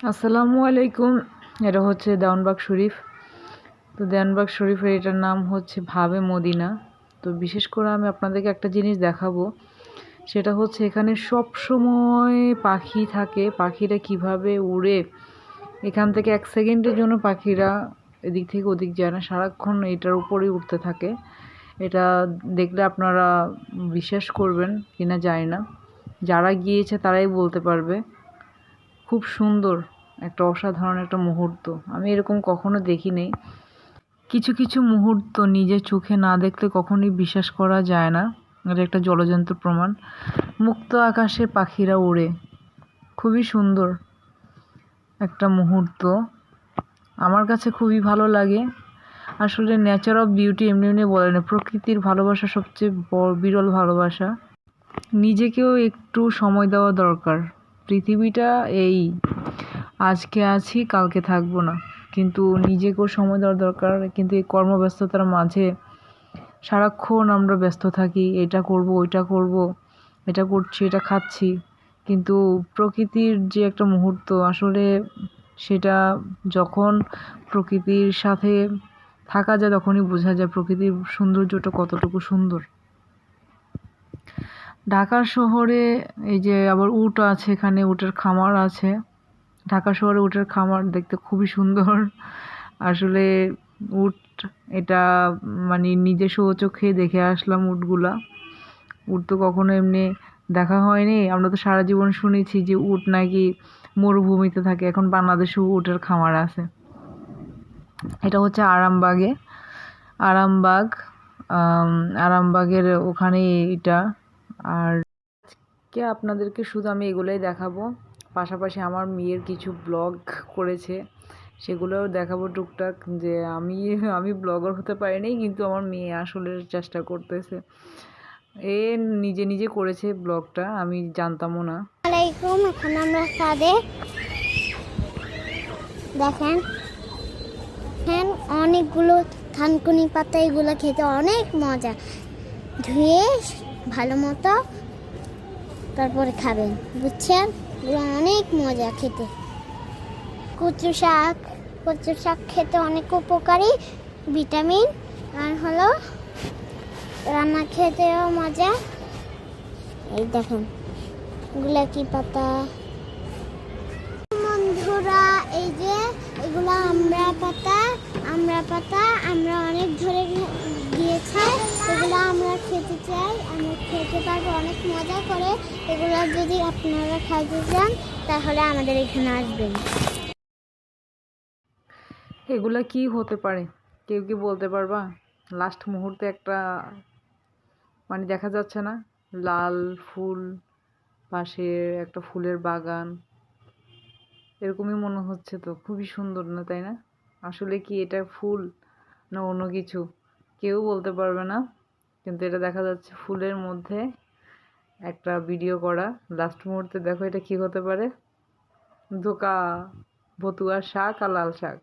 আসসালামু আলাইকুম। এটা হচ্ছে দেওয়ানবাগ শরীফ। তো দেওয়ানবাগ শরীফের এটার নাম হচ্ছে ভাবে মদিনা। তো বিশেষ করে আমি আপনাদেরকে একটা জিনিস দেখাবো, সেটা হচ্ছে এখানে সব সময় পাখি থাকে। পাখিরা কিভাবে উড়ে, এখান থেকে 1 সেকেন্ডের জন্য পাখিরা এদিক থেকে ওদিক যায় না, সারাক্ষণ এটার উপরেই উঠতে থাকে। এটা দেখলে আপনারা বিশ্বাস করবেন কিনা জানি না, যারা গিয়েছে তারাই বলতে পারবে। খুব সুন্দর একটা অসাধারণ একটা মুহূর্ত, আমি এরকম কখনো দেখিনি। কিছু কিছু মুহূর্ত নিজের চোখে না দেখলে কখনোই বিশ্বাস করা যায় না। এটা একটা জলজন্ত প্রমাণ। মুক্ত আকাশে পাখিরা ওড়ে, খুবই সুন্দর একটা মুহূর্ত। আমার কাছে খুবই ভালো লাগে। আসলে নেচার অফ বিউটি এমনি এমনি বলে না, প্রকৃতির ভালোবাসা সবচেয়ে বিরল ভালোবাসা। নিজেকেও একটু সময় দেওয়া দরকার। পৃথিবীটা এই, আজকে আছি কালকে থাকবো না, কিন্তু নিজেকেও সময় দেওয়ার দরকার। কিন্তু এই কর্মব্যস্ততার মাঝে সারাক্ষণ আমরা ব্যস্ত থাকি, এটা করব ওইটা করব, এটা করছি এটা খাচ্ছি, কিন্তু প্রকৃতির যে একটা মুহূর্ত, আসলে সেটা যখন প্রকৃতির সাথে থাকা যায় তখনই বোঝা যায় প্রকৃতির সৌন্দর্যটা কতটুকু সুন্দর। ঢাকা শহরে এই যে আবার উট আছে, এখানে উটের খামার আছে। ঢাকা শহরে উটের খামার দেখতে খুবই সুন্দর। আসলে উট, এটা মানে নিজে চোখে দেখে আসলাম উটগুলা। উট তো কখনো এমনি দেখা হয়নি। আমরা তো সারা জীবন শুনেছি যে উট নাকি মরুভূমিতে থাকে, এখন বাংলাদেশেও উটের খামার আছে। এটা হচ্ছে আরামবাগে, আরামবাগ, আরামবাগের ওখানে এটা। আর কে আপনাদেরকে শুধু আমি এগুলোই দেখাবো, পাশাপাশি আমার মেয়ের কিছু ব্লগ করেছে সেগুলোও দেখাবো টুকটাক। যে আমি আমি ব্লগার হতে পারিনি, কিন্তু আমার মেয়ে আসলে চেষ্টা করতেছে। এ নিজে নিজে করেছে ব্লগটা, আমি জানতামও না। আলাইকুম, এখন আমরা ছাদে দেখেন অনেকগুলো থানকুনি পাতা, এগুলো খেতে অনেক মজা। ধুয়ে ভালো মতো তারপরে খাবেন, বুঝছেন? এগুলো অনেক মজা খেতে। কচু শাক, কচু শাক খেতে অনেক উপকারী, ভিটামিন, আর হলো রান্না খেতেও মজা। এই দেখেন এগুলা কি পাতা বন্ধুরা, এই যে এগুলো আমরা পাতা, আমরা অনেক ধরে গিয়েছে। এগুলো আমরা খেতে চাই, আমরা খেতে পারবো অনেক মজা করে। এগুলো যদি আপনারা খাইতে চান তাহলে আমাদের এখানে আসবেন। এগুলা কি হতে পারে, কেউ কি বলতে পারবা? লাস্ট মুহূর্তে একটা মানে দেখা যাচ্ছে না, লাল ফুল, পাশে একটা ফুলের বাগান, এরকমই মনে হচ্ছে। তো খুবই সুন্দর না, তাই না? আসলে কি এটা ফুল না অন্য কিছু, কেউ বলতে পারবে না। কিন্তু এটা দেখা যাচ্ছে ফুলের মধ্যে একটা ভিডিও করা। লাস্ট মুহূর্তে দেখো এটা কি হতে পারে, ধোকা, ভতুয়া শাক আর লাল শাক।